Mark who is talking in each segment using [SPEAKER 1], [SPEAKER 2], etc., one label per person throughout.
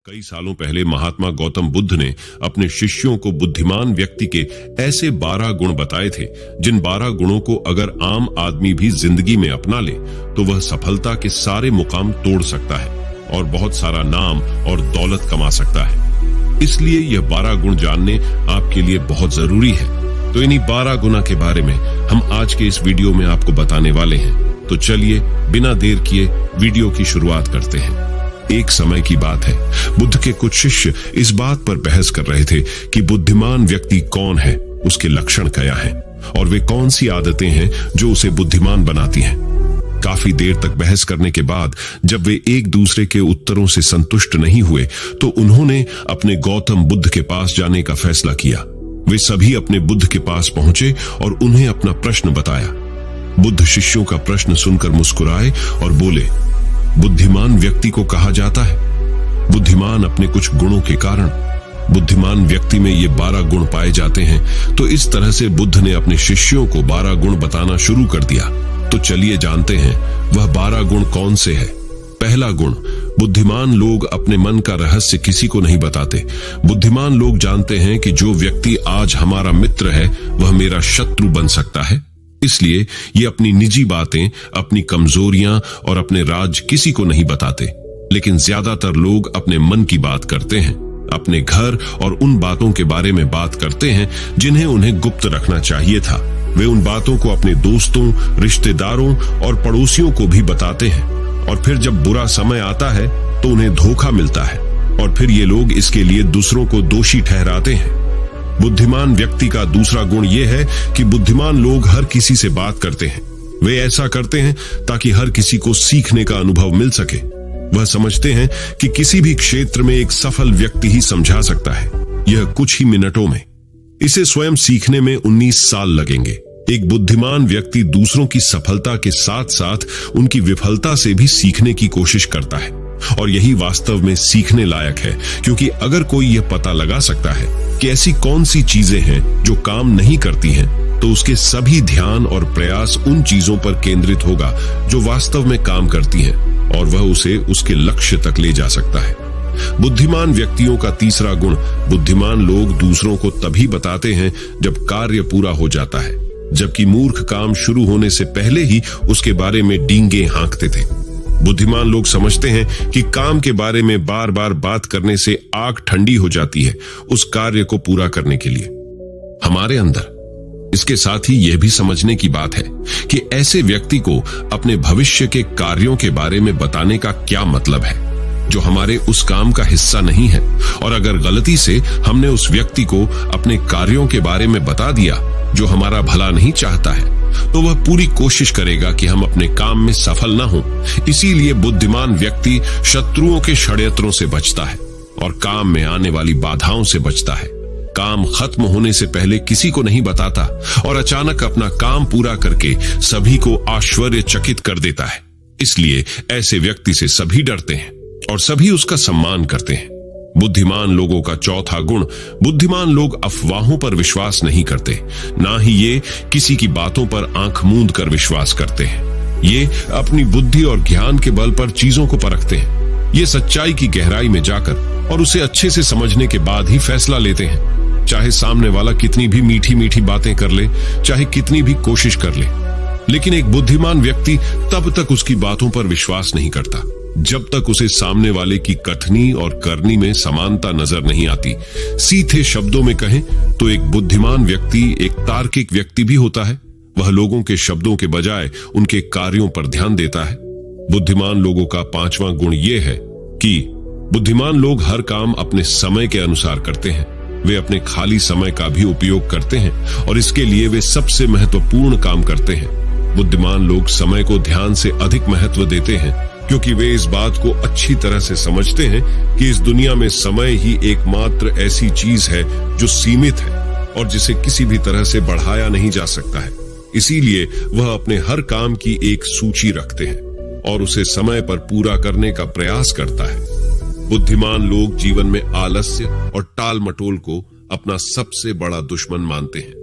[SPEAKER 1] कई सालों पहले महात्मा गौतम बुद्ध ने अपने शिष्यों को बुद्धिमान व्यक्ति के ऐसे 12 गुण बताए थे, जिन 12 गुणों को अगर आम आदमी भी जिंदगी में अपना ले तो वह सफलता के सारे मुकाम तोड़ सकता है और बहुत सारा नाम और दौलत कमा सकता है। इसलिए यह 12 गुण जानने आपके लिए बहुत जरूरी है। तो इन्हीं 12 गुणों के बारे में हम आज के इस वीडियो में आपको बताने वाले हैं। तो चलिए बिना देर किए वीडियो की शुरुआत करते हैं। एक समय की बात है, बुद्ध के कुछ शिष्य इस बात पर बहस कर रहे थे कि बुद्धिमान व्यक्ति कौन है, उसके लक्षण क्या हैं और वे कौन सी आदतें हैं जो उसे बुद्धिमान बनाती हैं। काफी देर तक बहस करने के बाद जब वे एक दूसरे के उत्तरों से संतुष्ट नहीं हुए तो उन्होंने अपने गौतम बुद्ध के पास जाने का फैसला किया। वे सभी अपने बुद्ध के पास पहुंचे और उन्हें अपना प्रश्न बताया। बुद्ध शिष्यों का प्रश्न सुनकर मुस्कुराए और बोले, बुद्धिमान व्यक्ति को कहा जाता है बुद्धिमान अपने कुछ गुणों के कारण। बुद्धिमान व्यक्ति में ये 12 गुण पाए जाते हैं। तो इस तरह से बुद्ध ने अपने शिष्यों को 12 गुण बताना शुरू कर दिया। तो चलिए जानते हैं वह 12 गुण कौन से हैं। पहला गुण, बुद्धिमान लोग अपने मन का रहस्य किसी को नहीं बताते। बुद्धिमान लोग जानते हैं कि जो व्यक्ति आज हमारा मित्र है वह मेरा शत्रु बन सकता है, इसलिए ये अपनी निजी बातें, अपनी कमजोरियां और अपने राज किसी को नहीं बताते। लेकिन ज्यादातर लोग अपने मन की बात करते हैं, अपने घर और उन बातों के बारे में बात करते हैं जिन्हें उन्हें गुप्त रखना चाहिए था। वे उन बातों को अपने दोस्तों, रिश्तेदारों और पड़ोसियों को भी बताते हैं और फिर जब बुरा समय आता है तो उन्हें धोखा मिलता है और फिर ये लोग इसके लिए दूसरों को दोषी ठहराते हैं। बुद्धिमान व्यक्ति का दूसरा गुण यह है कि बुद्धिमान लोग हर किसी से बात करते हैं। वे ऐसा करते हैं ताकि हर किसी को सीखने का अनुभव मिल सके। वह समझते हैं कि किसी भी क्षेत्र में एक सफल व्यक्ति ही समझा सकता है, यह कुछ ही मिनटों में। इसे स्वयं सीखने में 19 साल लगेंगे। एक बुद्धिमान व्यक्ति दूसरों की सफलता के साथ साथ उनकी विफलता से भी सीखने की कोशिश करता है और यही वास्तव में सीखने लायक है, क्योंकि अगर कोई यह पता लगा सकता है कि ऐसी कौन सी चीजें हैं जो काम नहीं करती हैं, तो उसके सभी ध्यान और प्रयास उन चीजों पर केंद्रित होगा जो वास्तव में काम करती हैं और वह उसे उसके लक्ष्य तक ले जा सकता है। बुद्धिमान व्यक्तियों का तीसरा गुण, बुद्धिमान लोग दूसरों को तभी बताते हैं जब कार्य पूरा हो जाता है, जबकि मूर्ख काम शुरू होने से पहले ही उसके बारे में डींगे हाँकते थे। बुद्धिमान लोग समझते हैं कि काम के बारे में बार बार बात करने से आग ठंडी हो जाती है उस कार्य को पूरा करने के लिए हमारे अंदर। इसके साथ ही यह भी समझने की बात है कि ऐसे व्यक्ति को अपने भविष्य के कार्यों के बारे में बताने का क्या मतलब है जो हमारे उस काम का हिस्सा नहीं है। और अगर गलती से हमने उस व्यक्ति को अपने कार्यों के बारे में बता दिया जो हमारा भला नहीं चाहता है, तो वह पूरी कोशिश करेगा कि हम अपने काम में सफल ना हो। इसीलिए बुद्धिमान व्यक्ति शत्रुओं के षड्यंत्रों से बचता है और काम में आने वाली बाधाओं से बचता है। काम खत्म होने से पहले किसी को नहीं बताता और अचानक अपना काम पूरा करके सभी को आश्चर्यचकित कर देता है। इसलिए ऐसे व्यक्ति से सभी डरते हैं और सभी उसका सम्मान करते हैं। बुद्धिमान लोगों का चौथा गुण, बुद्धिमान लोग अफवाहों पर विश्वास नहीं करते, ना ही ये किसी की बातों पर आंख मूंद कर विश्वास करते हैं। ये अपनी बुद्धि और ज्ञान के बल पर चीजों को परखते हैं। ये सच्चाई की गहराई में जाकर और उसे अच्छे से समझने के बाद ही फैसला लेते हैं, चाहे सामने वाला कितनी भी मीठी मीठी बातें कर ले, चाहे कितनी भी कोशिश कर ले। लेकिन एक बुद्धिमान व्यक्ति तब तक उसकी बातों पर विश्वास नहीं करता जब तक उसे सामने वाले की कथनी और करनी में समानता नजर नहीं आती। सीधे शब्दों में कहें तो एक बुद्धिमान व्यक्ति एक तार्किक व्यक्ति भी होता है। वह लोगों के शब्दों के बजाय उनके कार्यों पर ध्यान देता है। बुद्धिमान लोगों का पांचवा गुण यह है कि बुद्धिमान लोग हर काम अपने समय के अनुसार करते हैं। वे अपने खाली समय का भी उपयोग करते हैं और इसके लिए वे सबसे महत्वपूर्ण काम करते हैं। बुद्धिमान लोग समय को ध्यान से अधिक महत्व देते हैं, क्योंकि वे इस बात को अच्छी तरह से समझते हैं कि इस दुनिया में समय ही एकमात्र ऐसी चीज है जो सीमित है और जिसे किसी भी तरह से बढ़ाया नहीं जा सकता है। इसीलिए वह अपने हर काम की एक सूची रखते हैं और उसे समय पर पूरा करने का प्रयास करता है। बुद्धिमान लोग जीवन में आलस्य और टाल मटोल को अपना सबसे बड़ा दुश्मन मानते हैं।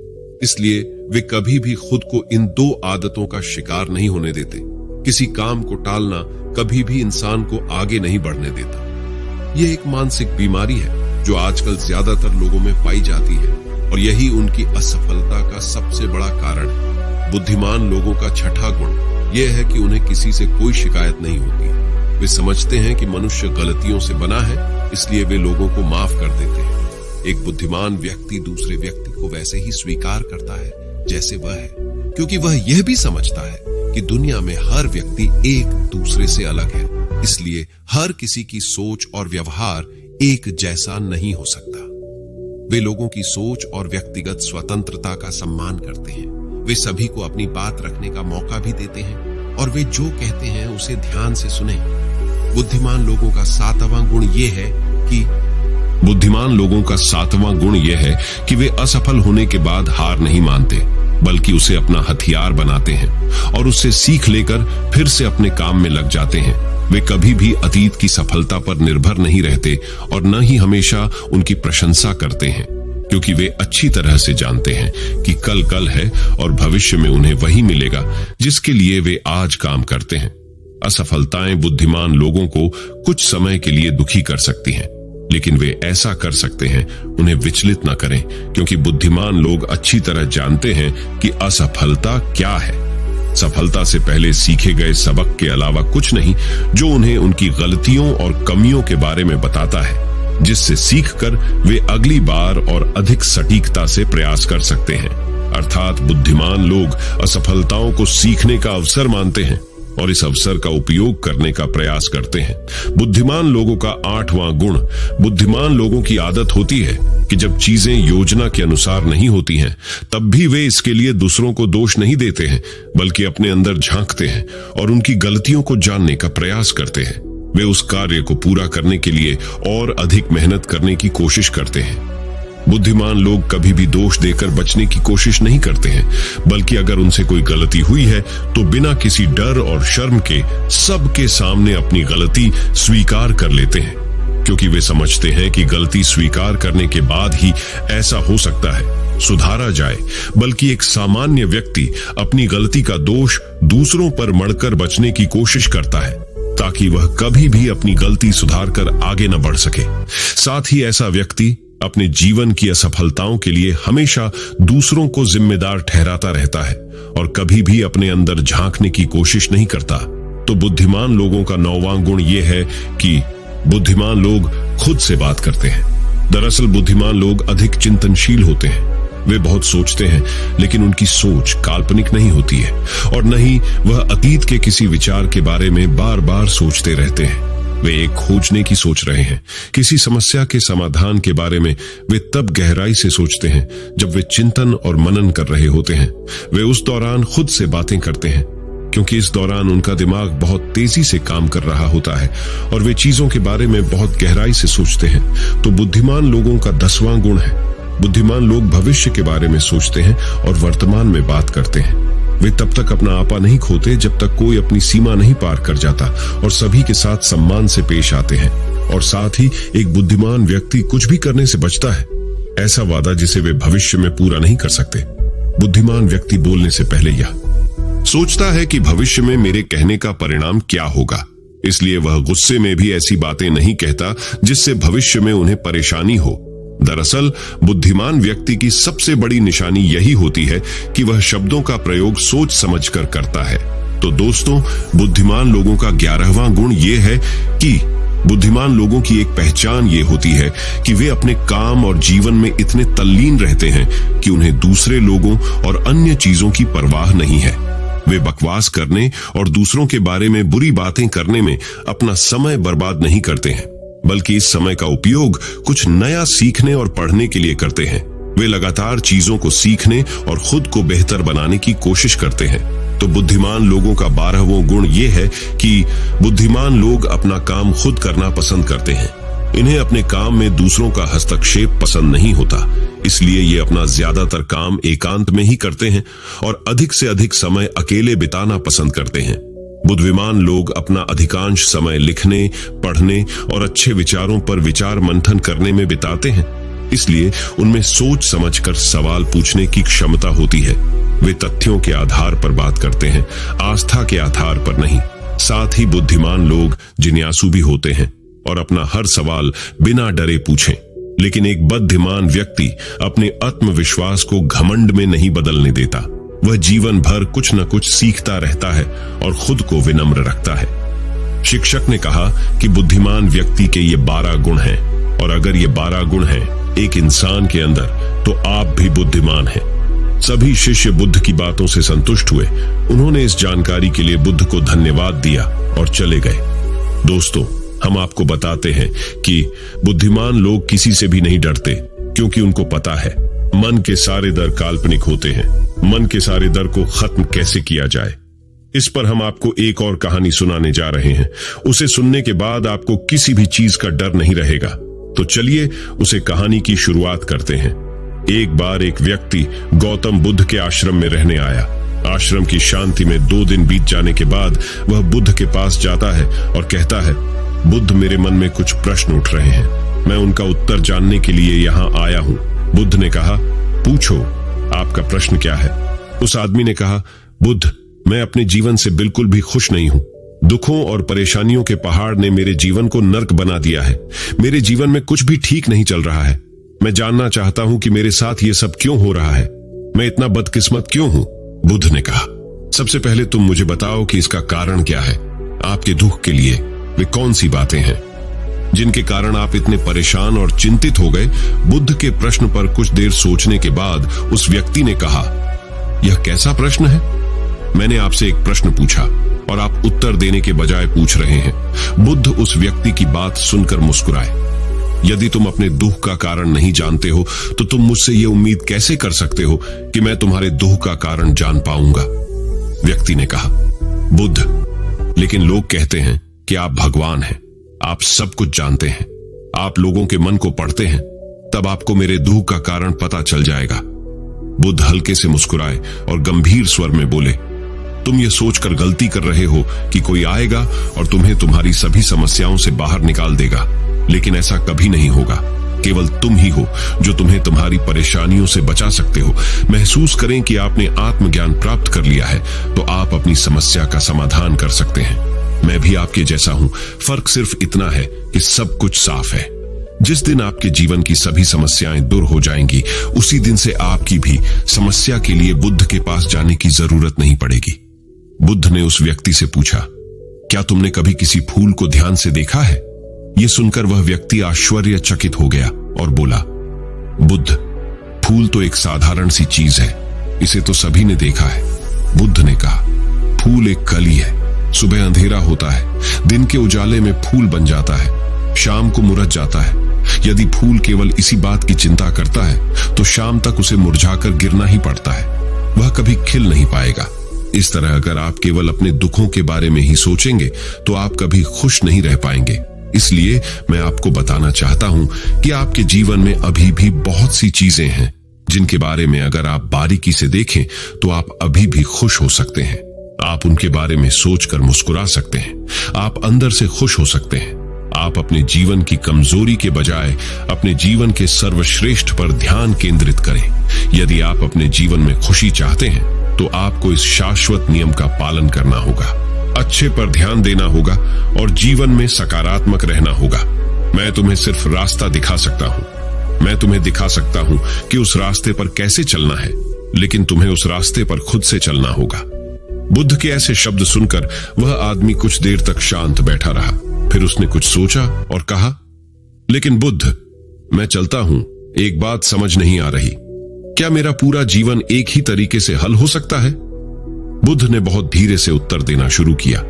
[SPEAKER 1] इसलिए वे कभी भी खुद को इन 2 आदतों का शिकार नहीं होने देते। किसी काम को टालना कभी भी इंसान को आगे नहीं बढ़ने देता। यह एक मानसिक बीमारी है जो आजकल ज्यादातर लोगों में पाई जाती है और यही उनकी असफलता का सबसे बड़ा कारण है। बुद्धिमान लोगों का छठा गुण यह है कि उन्हें किसी से कोई शिकायत नहीं होती। वे समझते हैं कि मनुष्य गलतियों से बना है, इसलिए वे लोगों को माफ कर देते हैं। एक बुद्धिमान व्यक्ति दूसरे व्यक्ति को वैसे ही स्वीकार करता है जैसे वह है, क्योंकि वह यह भी समझता है कि दुनिया में हर व्यक्ति एक दूसरे से अलग है, इसलिए हर किसी की सोच और व्यवहार एक जैसा नहीं हो सकता। वे लोगों की सोच और व्यक्तिगत स्वतंत्रता का सम्मान करते हैं। वे सभी को अपनी बात रखने का मौका भी देते हैं और वे जो कहते हैं उसे ध्यान से सुने। बुद्धिमान लोगों का सातवां गुण यह है कि वे असफल होने के बाद हार नहीं मानते, बल्कि उसे अपना हथियार बनाते हैं और उससे सीख लेकर फिर से अपने काम में लग जाते हैं। वे कभी भी अतीत की सफलता पर निर्भर नहीं रहते और न ही हमेशा उनकी प्रशंसा करते हैं, क्योंकि वे अच्छी तरह से जानते हैं कि कल है और भविष्य में उन्हें वही मिलेगा जिसके लिए वे आज काम करते हैं। असफलताएं बुद्धिमान लोगों को कुछ समय के लिए दुखी कर सकती हैं, लेकिन वे ऐसा कर सकते हैं उन्हें विचलित न करें, क्योंकि बुद्धिमान लोग अच्छी तरह जानते हैं कि असफलता क्या है। सफलता से पहले सीखे गए सबक के अलावा कुछ नहीं, जो उन्हें उनकी गलतियों और कमियों के बारे में बताता है, जिससे सीखकर वे अगली बार और अधिक सटीकता से प्रयास कर सकते हैं। अर्थात बुद्धिमान लोग असफलताओं को सीखने का अवसर मानते हैं और इस अवसर का उपयोग करने का प्रयास करते हैं। बुद्धिमान लोगों का आठवां गुण, बुद्धिमान लोगों की आदत होती है कि जब चीजें योजना के अनुसार नहीं होती हैं, तब भी वे इसके लिए दूसरों को दोष नहीं देते हैं, बल्कि अपने अंदर झांकते हैं और उनकी गलतियों को जानने का प्रयास करते हैं। वे उस कार्य को पूरा करने के लिए और अधिक मेहनत करने की कोशिश करते हैं। बुद्धिमान लोग कभी भी दोष देकर बचने की कोशिश नहीं करते हैं, बल्कि अगर उनसे कोई गलती हुई है तो बिना किसी डर और शर्म के सबके सामने अपनी गलती स्वीकार कर लेते हैं, क्योंकि वे समझते हैं कि गलती स्वीकार करने के बाद ही ऐसा हो सकता है सुधारा जाए। बल्कि एक सामान्य व्यक्ति अपनी गलती का दोष दूसरों पर मढ़कर बचने की कोशिश करता है, ताकि वह कभी भी अपनी गलती सुधार कर आगे न बढ़ सके। साथ ही ऐसा व्यक्ति अपने जीवन की असफलताओं के लिए हमेशा दूसरों को जिम्मेदार ठहराता रहता है और कभी भी अपने अंदर झांकने की कोशिश नहीं करता। तो बुद्धिमान लोगों का नौवां गुण यह है कि बुद्धिमान लोग खुद से बात करते हैं। दरअसल बुद्धिमान लोग अधिक चिंतनशील होते हैं। वे बहुत सोचते हैं, लेकिन उनकी सोच काल्पनिक नहीं होती है और न ही वह अतीत के किसी विचार के बारे में बार बार सोचते रहते हैं। वे एक खोजने की सोच रहे हैं। किसी समस्या के समाधान के बारे में वे तब गहराई से सोचते हैं जब वे चिंतन और मनन कर रहे होते हैं। वे उस दौरान खुद से बातें करते हैं, क्योंकि इस दौरान उनका दिमाग बहुत तेजी से काम कर रहा होता है और वे चीजों के बारे में बहुत गहराई से सोचते हैं। तो बुद्धिमान लोगों का 10वां गुण है, बुद्धिमान लोग भविष्य के बारे में सोचते हैं और वर्तमान में बात करते हैं। वे तब तक अपना आपा नहीं खोते जब तक कोई अपनी सीमा नहीं पार कर जाता और सभी के साथ सम्मान से पेश आते हैं। और साथ ही एक बुद्धिमान व्यक्ति कुछ भी करने से बचता है, ऐसा वादा जिसे वे भविष्य में पूरा नहीं कर सकते। बुद्धिमान व्यक्ति बोलने से पहले यह सोचता है कि भविष्य में मेरे कहने का परिणाम क्या होगा, इसलिए वह गुस्से में भी ऐसी बातें नहीं कहता जिससे भविष्य में उन्हें परेशानी हो। दरअसल बुद्धिमान व्यक्ति की सबसे बड़ी निशानी यही होती है कि वह शब्दों का प्रयोग सोच समझकर करता है। तो दोस्तों, बुद्धिमान लोगों का 11वां गुण यह है कि बुद्धिमान लोगों की एक पहचान ये होती है कि वे अपने काम और जीवन में इतने तल्लीन रहते हैं कि उन्हें दूसरे लोगों और अन्य चीजों की परवाह नहीं है। वे बकवास करने और दूसरों के बारे में बुरी बातें करने में अपना समय बर्बाद नहीं करते हैं, बल्कि इस समय का उपयोग कुछ नया सीखने और पढ़ने के लिए करते हैं। वे लगातार चीजों को सीखने और खुद को बेहतर बनाने की कोशिश करते हैं। तो बुद्धिमान लोगों का 12वां गुण यह है कि बुद्धिमान लोग अपना काम खुद करना पसंद करते हैं। इन्हें अपने काम में दूसरों का हस्तक्षेप पसंद नहीं होता, इसलिए ये अपना ज्यादातर काम एकांत में ही करते हैं और अधिक से अधिक समय अकेले बिताना पसंद करते हैं। बुद्धिमान लोग अपना अधिकांश समय लिखने, पढ़ने और अच्छे विचारों पर विचार मंथन करने में बिताते हैं, इसलिए उनमें सोच समझकर सवाल पूछने की क्षमता होती है। वे तथ्यों के आधार पर बात करते हैं, आस्था के आधार पर नहीं। साथ ही बुद्धिमान लोग जिज्ञासु भी होते हैं। और अपना हर सवाल बिना डरे पूछें। लेकिन एक बुद्धिमान व्यक्ति अपने आत्मविश्वास को घमंड में नहीं बदलने देता। वह जीवन भर कुछ न कुछ सीखता रहता है और खुद को विनम्र रखता है। शिक्षक ने कहा कि बुद्धिमान व्यक्ति के ये 12 गुण हैं, और अगर ये 12 गुण हैं एक इंसान के अंदर, तो आप भी बुद्धिमान हैं। सभी शिष्य बुद्ध की बातों से संतुष्ट हुए। उन्होंने इस जानकारी के लिए बुद्ध को धन्यवाद दिया और चले गए। दोस्तों, हम आपको बताते हैं कि बुद्धिमान लोग किसी से भी नहीं डरते, क्योंकि उनको पता है मन के सारे डर काल्पनिक होते हैं। मन के सारे डर को खत्म कैसे किया जाए, इस पर हम आपको एक और कहानी सुनाने जा रहे हैं। उसे सुनने के बाद आपको किसी भी चीज का डर नहीं रहेगा। तो चलिए उसे कहानी की शुरुआत करते हैं। एक बार एक व्यक्ति गौतम बुद्ध के आश्रम में रहने आया। आश्रम की शांति में 2 दिन बीत जाने के बाद वह बुद्ध के पास जाता है और कहता है, बुद्ध, मेरे मन में कुछ प्रश्न उठ रहे हैं, मैं उनका उत्तर जानने के लिए यहाँ आया हूँ। बुद्ध ने कहा, पूछो, आपका प्रश्न क्या है? उस आदमी ने कहा, बुद्ध, मैं अपने जीवन से बिल्कुल भी खुश नहीं हूँ। दुखों और परेशानियों के पहाड़ ने मेरे जीवन को नर्क बना दिया है। मेरे जीवन में कुछ भी ठीक नहीं चल रहा है। मैं जानना चाहता हूँ कि मेरे साथ ये सब क्यों हो रहा है। मैं इतना बदकिस्मत क्यों हूँ? बुद्ध ने कहा, सबसे पहले तुम मुझे बताओ कि इसका कारण क्या है। आपके दुख के लिए वे कौन सी बातें हैं जिनके कारण आप इतने परेशान और चिंतित हो गए? बुद्ध के प्रश्न पर कुछ देर सोचने के बाद उस व्यक्ति ने कहा, यह कैसा प्रश्न है? मैंने आपसे एक प्रश्न पूछा और आप उत्तर देने के बजाय पूछ रहे हैं। बुद्ध उस व्यक्ति की बात सुनकर मुस्कुराए। यदि तुम अपने दुख का कारण नहीं जानते हो, तो तुम मुझसे यह उम्मीद कैसे कर सकते हो कि मैं तुम्हारे दुख का कारण जान पाऊंगा? व्यक्ति ने कहा, बुद्ध, लेकिन लोग कहते हैं कि आप भगवान हैं, आप सब कुछ जानते हैं, आप लोगों के मन को पढ़ते हैं, तब आपको मेरे दुख का कारण पता चल जाएगा। बुद्ध हल्के से मुस्कुराए और गंभीर स्वर में बोले, तुम ये सोचकर गलती कर रहे हो कि कोई आएगा और तुम्हें तुम्हारी सभी समस्याओं से बाहर निकाल देगा, लेकिन ऐसा कभी नहीं होगा। केवल तुम ही हो जो तुम्हें तुम्हारी परेशानियों से बचा सकते हो। महसूस करें कि आपने आत्मज्ञान प्राप्त कर लिया है, तो आप अपनी समस्या का समाधान कर सकते हैं। मैं भी आपके जैसा हूं, फर्क सिर्फ इतना है कि सब कुछ साफ है। जिस दिन आपके जीवन की सभी समस्याएं दूर हो जाएंगी, उसी दिन से आपकी भी समस्या के लिए बुद्ध के पास जाने की जरूरत नहीं पड़ेगी। बुद्ध ने उस व्यक्ति से पूछा, क्या तुमने कभी किसी फूल को ध्यान से देखा है? यह सुनकर वह व्यक्ति आश्चर्यचकित हो गया और बोला, बुद्ध, फूल तो एक साधारण सी चीज है, इसे तो सभी ने देखा है। बुद्ध ने कहा, फूल एक कली है। सुबह अंधेरा होता है, दिन के उजाले में फूल बन जाता है, शाम को मुरझ जाता है। यदि फूल केवल इसी बात की चिंता करता है, तो शाम तक उसे मुरझाकर गिरना ही पड़ता है, वह कभी खिल नहीं पाएगा। इस तरह अगर आप केवल अपने दुखों के बारे में ही सोचेंगे, तो आप कभी खुश नहीं रह पाएंगे। इसलिए मैं आपको बताना चाहता हूं कि आपके जीवन में अभी भी बहुत सी चीजें हैं जिनके बारे में अगर आप बारीकी से देखें, तो आप अभी भी खुश हो सकते हैं। आप उनके बारे में सोचकर मुस्कुरा सकते हैं। आप अंदर से खुश हो सकते हैं। आप अपने जीवन की कमजोरी के बजाय अपने जीवन के सर्वश्रेष्ठ पर ध्यान केंद्रित करें। यदि आप अपने जीवन में खुशी चाहते हैं, तो आपको इस शाश्वत नियम का पालन करना होगा, अच्छे पर ध्यान देना होगा और जीवन में सकारात्मक रहना होगा। मैं तुम्हें सिर्फ रास्ता दिखा सकता हूं। मैं तुम्हें दिखा सकता हूं कि उस रास्ते पर कैसे चलना है, लेकिन तुम्हें उस रास्ते पर खुद से चलना होगा। बुद्ध के ऐसे शब्द सुनकर वह आदमी कुछ देर तक शांत बैठा रहा। फिर उसने कुछ सोचा और कहा, लेकिन बुद्ध, मैं चलता हूं, एक बात समझ नहीं आ रही, क्या मेरा पूरा जीवन एक ही तरीके से हल हो सकता है? बुद्ध ने बहुत धीरे से उत्तर देना शुरू किया।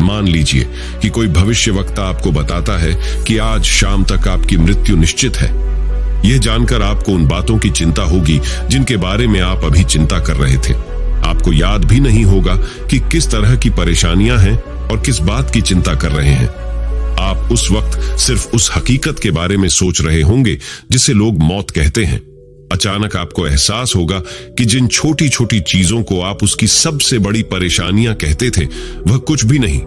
[SPEAKER 1] मान लीजिए कि कोई भविष्यवक्ता आपको बताता है कि आज शाम तक आपकी मृत्यु निश्चित है। यह जानकर आपको उन बातों की चिंता होगी जिनके बारे में आप अभी चिंता कर रहे थे। आपको याद भी नहीं होगा कि किस तरह की परेशानियां हैं और किस बात की चिंता कर रहे हैं। आप उस वक्त सिर्फ उस हकीकत के बारे में सोच रहे होंगे जिसे लोग मौत कहते हैं। अचानक आपको एहसास होगा कि जिन छोटी छोटी चीजों को आप उसकी सबसे बड़ी परेशानियां कहते थे, वह कुछ भी नहीं।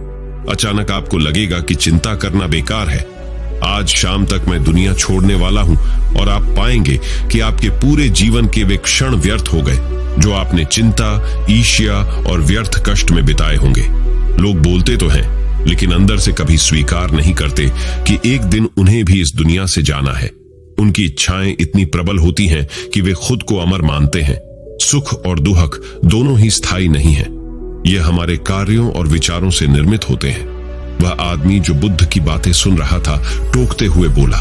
[SPEAKER 1] अचानक आपको लगेगा कि चिंता करना बेकार है। आज शाम तक मैं दुनिया छोड़ने वाला हूं और आप पाएंगे कि आपके पूरे जीवन के वे क्षण व्यर्थ हो गए जो आपने चिंता, ईर्ष्या और व्यर्थ कष्ट में बिताए होंगे। लोग बोलते तो हैं लेकिन अंदर से कभी स्वीकार नहीं करते कि एक दिन उन्हें भी इस दुनिया से जाना है। उनकी इच्छाएं इतनी प्रबल होती हैं कि वे खुद को अमर मानते हैं। सुख और दुख दोनों ही स्थायी नहीं हैं। यह हमारे कार्यों और विचारों से निर्मित होते हैं। वह आदमी जो बुद्ध की बातें सुन रहा था टोकते हुए बोला,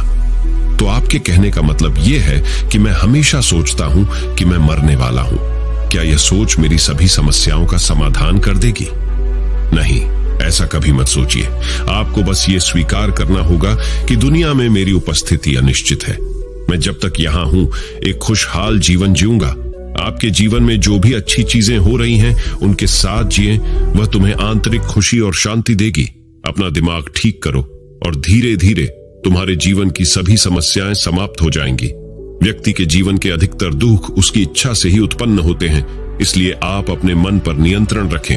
[SPEAKER 1] तो आपके कहने का मतलब यह है कि मैं हमेशा सोचता हूं कि मैं मरने वाला हूं। क्या यह सोच मेरी सभी समस्याओं का समाधान कर देगी? नहीं, ऐसा कभी मत सोचिए। आपको बस ये स्वीकार करना होगा कि दुनिया में मेरी उपस्थिति अनिश्चित है। मैं जब तक यहां हूं एक खुशहाल जीवन जीऊंगा। आपके जीवन में जो भी अच्छी चीजें हो रही हैं उनके साथ जिए, वह तुम्हें आंतरिक खुशी और शांति देगी। अपना दिमाग ठीक करो और धीरे धीरे तुम्हारे जीवन की सभी समस्याएं समाप्त हो जाएंगी। व्यक्ति के जीवन के अधिकतर दुख उसकी इच्छा से ही उत्पन्न होते हैं, इसलिए आप अपने मन पर नियंत्रण रखें।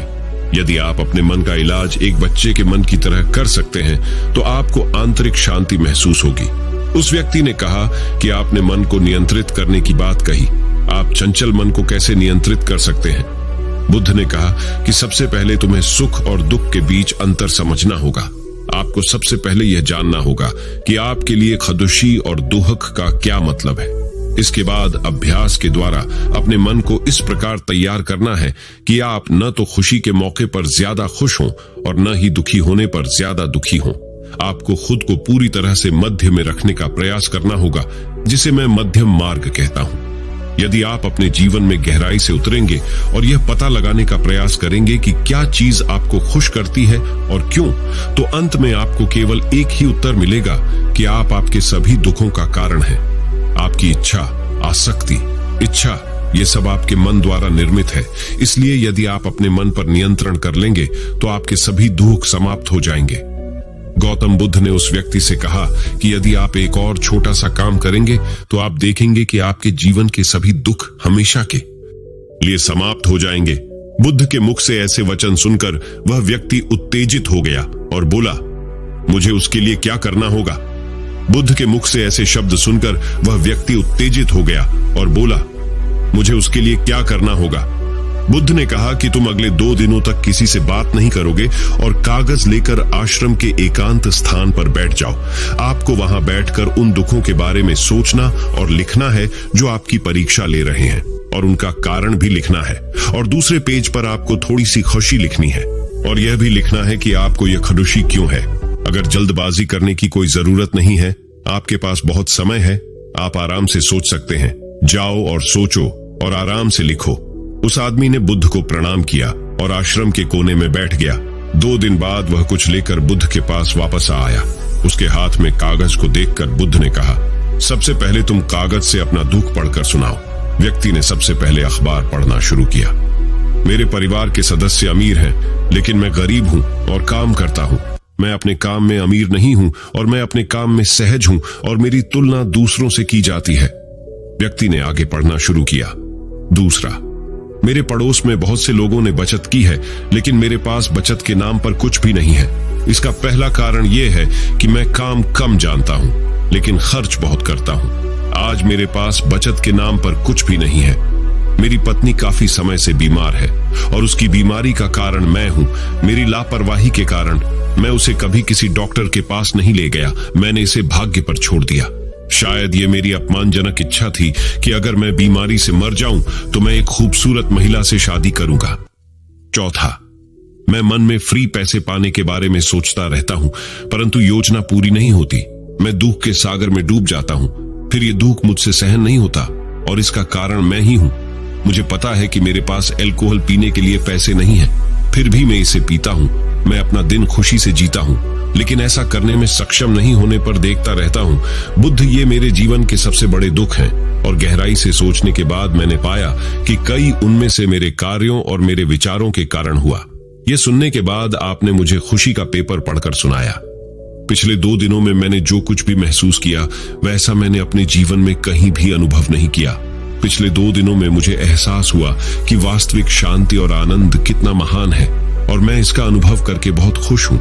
[SPEAKER 1] यदि आप अपने मन का इलाज एक बच्चे के मन की तरह कर सकते हैं तो आपको आंतरिक शांति महसूस होगी। उस व्यक्ति ने कहा कि आपने मन को नियंत्रित करने की बात कही। आप चंचल मन को कैसे नियंत्रित कर सकते हैं? बुद्ध ने कहा कि सबसे पहले तुम्हें सुख और दुख के बीच अंतर समझना होगा। आपको सबसे पहले यह जानना होगा कि आपके लिए खुशी और दुख का क्या मतलब है। इसके बाद अभ्यास के द्वारा अपने मन को इस प्रकार तैयार करना है कि आप न तो खुशी के मौके पर ज्यादा खुश हों और न ही दुखी होने पर ज्यादा दुखी हों। आपको खुद को पूरी तरह से मध्य में रखने का प्रयास करना होगा, जिसे मैं मध्यम मार्ग कहता हूं। यदि आप अपने जीवन में गहराई से उतरेंगे और यह पता लगाने का प्रयास करेंगे कि क्या चीज आपको खुश करती है और क्यों, तो अंत में आपको केवल एक ही उत्तर मिलेगा कि आप आपके सभी दुखों का कारण हैं। आपकी इच्छा, आसक्ति, इच्छा, ये सब आपके मन द्वारा निर्मित है। इसलिए यदि आप अपने मन पर नियंत्रण कर लेंगे तो आपके सभी दुख समाप्त हो जाएंगे। गौतम बुद्ध ने उस व्यक्ति से कहा कि यदि आप एक और छोटा सा काम करेंगे तो आप देखेंगे कि आपके जीवन के सभी दुख हमेशा के लिए समाप्त हो जाएंगे। बुद्ध के मुख से ऐसे वचन सुनकर वह व्यक्ति उत्तेजित हो गया और बोला, मुझे उसके लिए क्या करना होगा? बुद्ध के मुख से ऐसे शब्द सुनकर वह व्यक्ति उत्तेजित हो गया और बोला, मुझे उसके लिए क्या करना होगा? बुद्ध ने कहा कि तुम अगले 2 दिनों तक किसी से बात नहीं करोगे और कागज लेकर आश्रम के एकांत स्थान पर बैठ जाओ। आपको वहां बैठकर उन दुखों के बारे में सोचना और लिखना है जो आपकी परीक्षा ले रहे हैं, और उनका कारण भी लिखना है। और दूसरे पेज पर आपको थोड़ी सी खुशी लिखनी है और यह भी लिखना है कि आपको यह खुशी क्यों है। अगर जल्दबाजी करने की कोई जरूरत नहीं है, आपके पास बहुत समय है, आप आराम से सोच सकते हैं। जाओ और सोचो और आराम से लिखो। उस आदमी ने बुद्ध को प्रणाम किया और आश्रम के कोने में बैठ गया। 2 दिन बाद वह कुछ लेकर बुद्ध के पास वापस आया। उसके हाथ में कागज को देखकर बुद्ध ने कहा, सबसे पहले तुम कागज से अपना दुख पढ़कर सुनाओ। व्यक्ति ने सबसे पहले अखबार पढ़ना शुरू किया। मेरे परिवार के सदस्य अमीर हैं, लेकिन मैं गरीब हूं और काम करता हूं। मैं अपने काम में अमीर नहीं हूं और मैं अपने काम में सहज हूं और मेरी तुलना दूसरों से की जाती है। व्यक्ति ने आगे पढ़ना शुरू किया। दूसरा, मेरे पड़ोस में बहुत से लोगों ने बचत की है, लेकिन मेरे पास बचत के नाम पर कुछ भी नहीं है। इसका पहला कारण यह है कि मैं काम कम जानता हूं, लेकिन खर्च बहुत करता हूं। आज मेरे पास बचत के नाम पर कुछ भी नहीं है। मेरी पत्नी काफी समय से बीमार है और उसकी बीमारी का कारण मैं हूं। मेरी लापरवाही के कारण मैं उसे कभी किसी डॉक्टर के पास नहीं ले गया। मैंने इसे भाग्य पर छोड़ दिया। शायद ये मेरी अपमानजनक इच्छा थी कि अगर मैं बीमारी से मर जाऊं तो मैं एक खूबसूरत महिला से शादी करूंगा। चौथा, मैं मन में फ्री पैसे पाने के बारे में सोचता रहता हूं, परंतु योजना पूरी नहीं होती। मैं दुख के सागर में डूब जाता हूं, फिर ये दुख मुझसे सहन नहीं होता और इसका कारण मैं ही हूं। मुझे पता है कि मेरे पास अल्कोहल पीने के लिए पैसे नहीं है, फिर भी मैं इसे पीता हूं। मैं अपना दिन खुशी से जीता हूं, लेकिन ऐसा करने में सक्षम नहीं होने पर देखता रहता हूं। बुद्ध, ये मेरे जीवन के सबसे बड़े दुख हैं। और गहराई से सोचने के बाद मैंने पाया कि कई उनमें से मेरे कार्यों और मेरे विचारों के कारण हुआ। यह सुनने के बाद आपने मुझे खुशी का पेपर पढ़कर सुनाया। पिछले 2 दिनों में मैंने जो कुछ भी महसूस किया वैसा मैंने अपने जीवन में कहीं भी अनुभव नहीं किया। पिछले 2 दिनों में मुझे एहसास हुआ कि वास्तविक शांति और आनंद कितना महान है और मैं इसका अनुभव करके बहुत खुश हूं।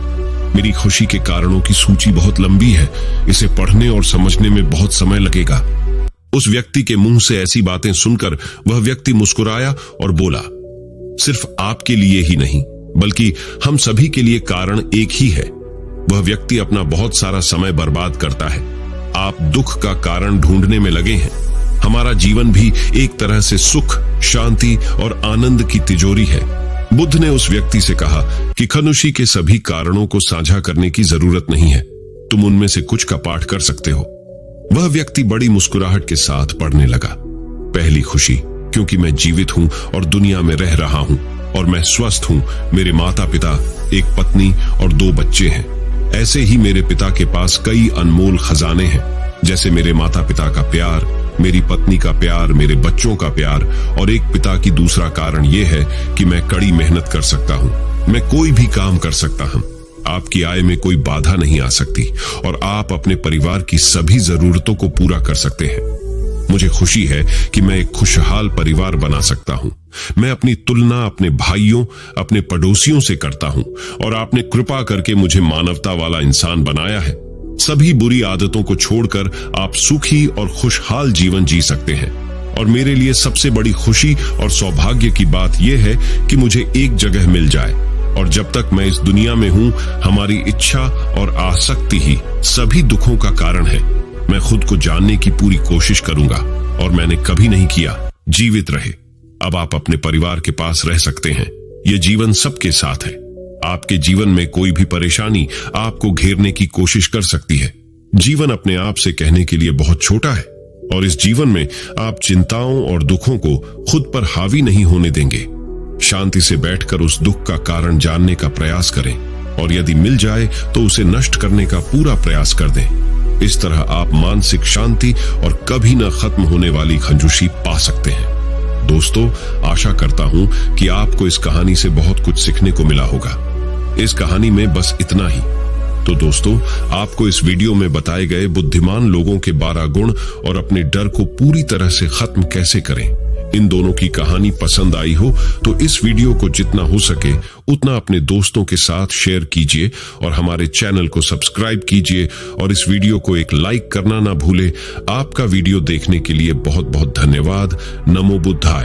[SPEAKER 1] मेरी खुशी के कारणों की सूची बहुत लंबी है। इसे पढ़ने और समझने में बहुत समय लगेगा। उस व्यक्ति के मुंह से ऐसी बातें सुनकर वह व्यक्ति मुस्कुराया और बोला, सिर्फ आपके लिए ही नहीं बल्कि हम सभी के लिए कारण एक ही है। वह व्यक्ति अपना बहुत सारा समय बर्बाद करता है। आप दुख का कारण ढूंढने में लगे हैं। हमारा जीवन भी एक तरह से सुख, शांति और आनंद की तिजोरी है। बुद्ध ने उस व्यक्ति से कहा कि खनुशी के सभी कारणों को साझा करने की जरूरत नहीं है, तुम उनमें से कुछ का पाठ कर सकते हो। वह व्यक्ति बड़ी मुस्कुराहट के साथ पढ़ने लगा। पहली खुशी, क्योंकि मैं जीवित हूं और दुनिया में रह रहा हूं और मैं स्वस्थ हूं। मेरे माता पिता, एक पत्नी और 2 बच्चे हैं। ऐसे ही मेरे पिता के पास कई अनमोल खजाने हैं, जैसे मेरे माता पिता का प्यार, मेरी पत्नी का प्यार, मेरे बच्चों का प्यार। और एक पिता की दूसरा कारण यह है कि मैं कड़ी मेहनत कर सकता हूं। मैं कोई भी काम कर सकता हूं। आपकी आय में कोई बाधा नहीं आ सकती और आप अपने परिवार की सभी जरूरतों को पूरा कर सकते हैं। मुझे खुशी है कि मैं एक खुशहाल परिवार बना सकता हूं। मैं अपनी तुलना अपने भाइयों, अपने पड़ोसियों से करता हूं और आपने कृपा करके मुझे मानवता वाला इंसान बनाया है। सभी बुरी आदतों को छोड़कर आप सुखी और खुशहाल जीवन जी सकते हैं। और मेरे लिए सबसे बड़ी खुशी और सौभाग्य की बात यह है कि मुझे एक जगह मिल जाए, और जब तक मैं इस दुनिया में हूं, हमारी इच्छा और आसक्ति ही सभी दुखों का कारण है। मैं खुद को जानने की पूरी कोशिश करूंगा, और मैंने कभी नहीं किया। जीवित रहे। अब आप अपने परिवार के पास रह सकते हैं। यह जीवन सबके साथ है। आपके जीवन में कोई भी परेशानी आपको घेरने की कोशिश कर सकती है। जीवन अपने आप से कहने के लिए बहुत छोटा है, और इस जीवन में आप चिंताओं और दुखों को खुद पर हावी नहीं होने देंगे। शांति से बैठकर उस दुख का कारण जानने का प्रयास करें, और यदि मिल जाए तो उसे नष्ट करने का पूरा प्रयास कर दें। इस तरह आप मानसिक शांति और कभी न खत्म होने वाली कंजूसी पा सकते हैं। दोस्तों, आशा करता हूं कि आपको इस कहानी से बहुत कुछ सीखने को मिला होगा। इस कहानी में बस इतना ही। तो दोस्तों, आपको इस वीडियो में बताए गए बुद्धिमान लोगों के 12 गुण और अपने डर को पूरी तरह से खत्म कैसे करें, इन दोनों की कहानी पसंद आई हो तो इस वीडियो को जितना हो सके उतना अपने दोस्तों के साथ शेयर कीजिए, और हमारे चैनल को सब्सक्राइब कीजिए, और इस वीडियो को एक लाइक करना ना भूले। आपका वीडियो देखने के लिए बहुत बहुत धन्यवाद। नमो बुद्धाय।